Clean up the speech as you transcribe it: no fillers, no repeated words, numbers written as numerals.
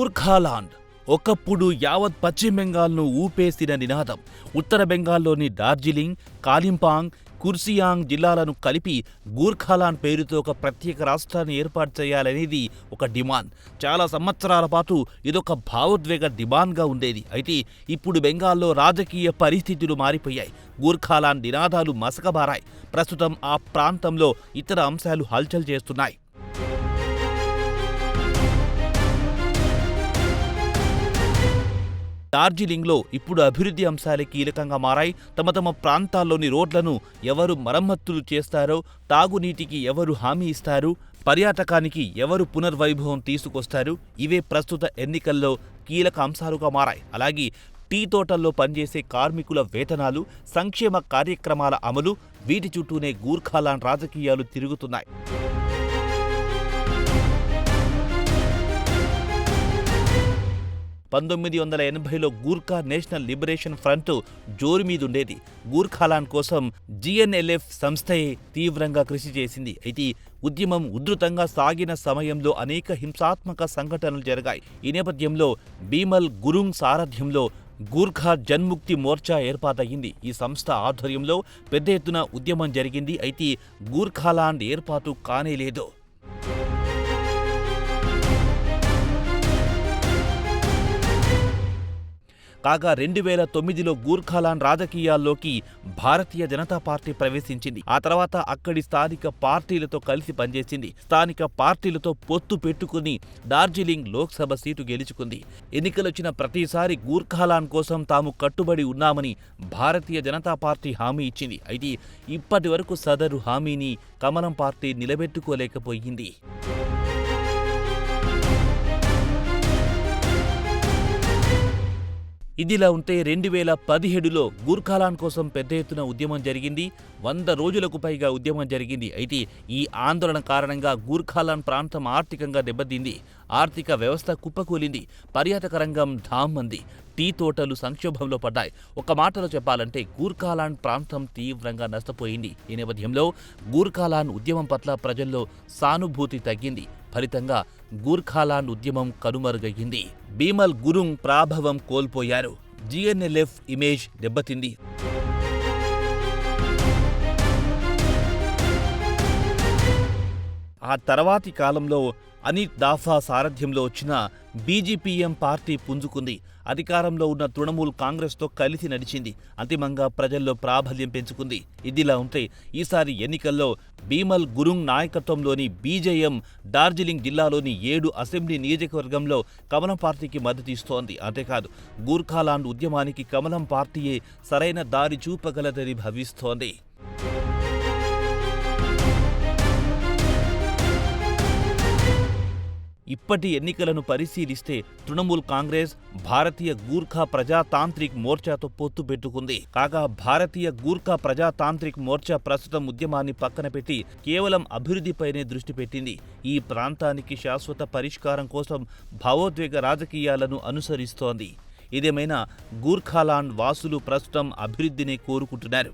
గూర్ఖాలాండ్ ఒకప్పుడు యావత్ పశ్చిమ బెంగాల్ను ఊపేసిన నినాదం. ఉత్తర బెంగాల్లోని డార్జిలింగ్, కాలింపాంగ్, కుర్సియాంగ్ జిల్లాలను కలిపి గూర్ఖాలాండ్ పేరుతో ఒక ప్రత్యేక రాష్ట్రాన్ని ఏర్పాటు చేయాలనేది ఒక డిమాండ్. చాలా సంవత్సరాల పాటు ఇదొక భావోద్వేగ డిమాండ్గా ఉండేది. అయితే ఇప్పుడు బెంగాల్లో రాజకీయ పరిస్థితులు మారిపోయాయి. గూర్ఖాలాండ్ నినాదాలు మసకబారాయి. ప్రస్తుతం ఆ ప్రాంతంలో ఇతర అంశాలు హల్చల్ చేస్తున్నాయి. డార్జిలింగ్లో ఇప్పుడు అభివృద్ధి అంశాలే కీలకంగా మారాయి. తమ ప్రాంతాల్లోని రోడ్లను ఎవరు మరమ్మతులు చేస్తారో, తాగునీటికి ఎవరు హామీ ఇస్తారు, పర్యాటకానికి ఎవరు పునర్వైభవం తీసుకొస్తారు, ఇవే ప్రస్తుత ఎన్నికల్లో కీలక అంశాలుగా మారాయి. అలాగే టీ తోటల్లో పనిచేసే కార్మికుల వేతనాలు, సంక్షేమ కార్యక్రమాల అమలు, వీటి చుట్టూనే గూర్ఖాలాండ్ రాజకీయాలు తిరుగుతున్నాయి. 1980లో గూర్ఖా నేషనల్ లిబరేషన్ ఫ్రంట్ జోరు మీదుండేది. గూర్ఖాలాండ్ కోసం GNLF సంస్థయే తీవ్రంగా కృషి చేసింది. అయితే ఉద్యమం ఉధృతంగా సాగిన సమయంలో అనేక హింసాత్మక సంఘటనలు జరిగాయి. ఈ నేపథ్యంలో బీమల్ గురుంగ్ సారథ్యంలో గూర్ఖా జన్ముక్తి మోర్చా ఏర్పాటయ్యింది. ఈ సంస్థ ఆధ్వర్యంలో పెద్ద ఎత్తున ఉద్యమం జరిగింది. అయితే గూర్ఖాలాండ్ ఏర్పాటు కానేలేదు. కాగా 2009లో గూర్ఖాలాండ్ రాజకీయాల్లోకి భారతీయ జనతా పార్టీ ప్రవేశించింది. ఆ తర్వాత అక్కడి స్థానిక పార్టీలతో కలిసి పనిచేసింది. స్థానిక పార్టీలతో పొత్తు పెట్టుకుని డార్జిలింగ్ లోక్సభ సీటు గెలుచుకుంది. ఎన్నికలొచ్చిన ప్రతిసారి గూర్ఖాలాండ్ కోసం తాము కట్టుబడి ఉన్నామని భారతీయ జనతా పార్టీ హామీ ఇచ్చింది. అయితే ఇప్పటి వరకు సదరు హామీని కమలం పార్టీ నిలబెట్టుకోలేకపోయింది. ఇదిలా ఉంటే 2017లో గూర్ఖాలాండ్ కోసం పెద్ద ఎత్తున ఉద్యమం జరిగింది. 100 రోజులకు పైగా ఉద్యమం జరిగింది. అయితే ఈ ఆందోళన కారణంగా గూర్ఖాలాండ్ ప్రాంతం ఆర్థికంగా దెబ్బతింది. ఆర్థిక వ్యవస్థ కుప్పకూలింది. పర్యాటక రంగం ఢామ్మంది. టీ తోటలు సంక్షోభంలో పడ్డాయి. ఒక మాటలో చెప్పాలంటే గూర్ఖాలాండ్ ప్రాంతం తీవ్రంగా నష్టపోయింది. ఈ నేపథ్యంలో గూర్ఖాలాండ్ ఉద్యమం పట్ల ప్రజల్లో సానుభూతి తగ్గింది. ఫలితంగా గూర్ఖాలాండ్ ఉద్యమం కనుమరుగయ్యింది. బీమల్ గురుంగ్ ప్రాభవం కోల్పోయారు. GNLF ఇమేజ్ దెబ్బతింది. ఆ తర్వాతి కాలంలో అనిత్ దాఫా సారథ్యంలో వచ్చిన BGPM పార్టీ పుంజుకుంది. అధికారంలో ఉన్న తృణమూల్ కాంగ్రెస్తో కలిసి నడిచింది. అంతిమంగా ప్రజల్లో ప్రాబల్యం పెంచుకుంది. ఇదిలా ఉంటే ఈసారి ఎన్నికల్లో బీమల్ గురుంగ్ నాయకత్వంలోని BJM డార్జిలింగ్ జిల్లాలోని 7 అసెంబ్లీ నియోజకవర్గంలో కమలం పార్టీకి మద్దతు ఇస్తోంది. అంతేకాదు గూర్ఖాలాండ్ ఉద్యమానికి కమలం పార్టీయే సరైన దారి చూపగలదని భావిస్తోంది. ఇప్పటి ఎన్నికలను పరిశీలిస్తే తృణమూల్ కాంగ్రెస్ భారతీయ గూర్ఖా ప్రజాతాంత్రిక్ మోర్చాతో పొత్తు పెట్టుకుంది. కాగా భారతీయ గూర్ఖా ప్రజాతాంత్రిక్ మోర్చా ప్రస్తుతం ఉద్యమాన్ని పక్కన పెట్టి కేవలం అభివృద్ధిపైనే దృష్టి పెట్టింది. ఈ ప్రాంతానికి శాశ్వత పరిష్కారం కోసం భావోద్వేగ రాజకీయాలను అనుసరిస్తోంది. ఇదేమైనా గూర్ఖాలాండ్ వాసులు ప్రస్తుతం అభివృద్ధిని కోరుకుంటున్నారు.